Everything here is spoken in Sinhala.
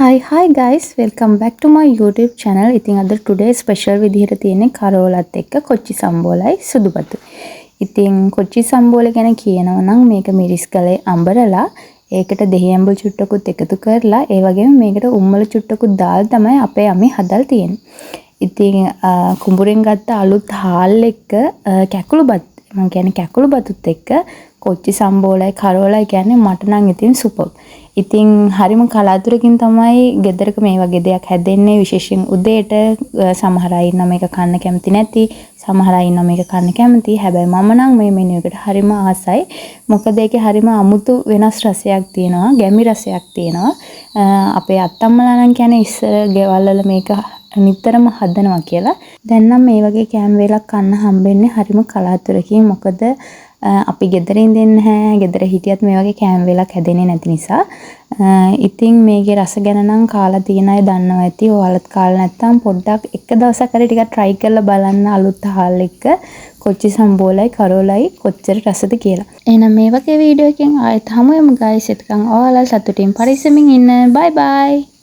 Hi guys, welcome back to my YouTube channel. ඉතින් අද today special විදිහට තියෙන්නේ කරෝලත් එක්ක කොච්චි සම්බෝලයි සුදුබතු. ඉතින් කොච්චි සම්බෝල ගැන කියනවා නම් මේක මිරිස් ගලේ අඹරලා ඒකට දෙහි ඇඹුල් චුට්ටකුත් එකතු කරලා ඒ වගේම මේකට උම්මල චුට්ටකුත් දාලා තමයි අපේ අම්මේ හදලා තියෙන්නේ. ඉතින් කුඹුරෙන් ගත්ත අලුත් හාල් එක්ක කැකුළු බත් මම කියන්නේ කැකුළු බතුත් එක්ක කොච්චි සම්බෝලයි කරෝලයි කියන්නේ මට නම් ඉතින් සුපර්. ඉතින් හරිම කලාතුරකින් තමයි ගෙදරක මේ වගේ දෙයක් හැදෙන්නේ විශේෂයෙන් උදේට සමහර අය ඉන්නවා මේක කන්න කැමති නැති සමහර අය ඉන්නවා මේක කන්න කැමති හැබැයි මම නම් මේ මෙනු එකට හරිම ආසයි මොකද ඒකේ හරිම අමුතු වෙනස් රසයක් තියෙනවා ගැමි රසයක් තියෙනවා අපේ අත්තම්මලා නම් කියන්නේ ඉස්සර ගෙවල් වල මේක නිතරම හදනවා කියලා දැන් නම් මේ වගේ කෑම වේලක් කන්න හම්බෙන්නේ හරිම කලාතුරකින් මොකද අපි ගෙදර ඉඳින්නේ නැහැ. ගෙදර හිටියත් මේ වගේ කෑම වේලක් හැදෙන්නේ නැති නිසා. ඉතින් මේකේ රස ගැන නම් කාලා තියෙන අය දන්නවා ඇති. ඔයාලත් කාලා නැත්නම් පොඩ්ඩක් එක දවසක් හරි ටිකක් try කරලා බලන්න අලුත් හාල් එක්ක කොච්චි සම්බෝලයි කරෝලයි කොච්චර රසද කියලා. එහෙනම් මේ වගේ වීඩියෝ එකකින් ආයෙත් හමු වෙමු guys. එතකන් ඔයාලා සතුටින් පරිස්සමින් ඉන්න. bye bye.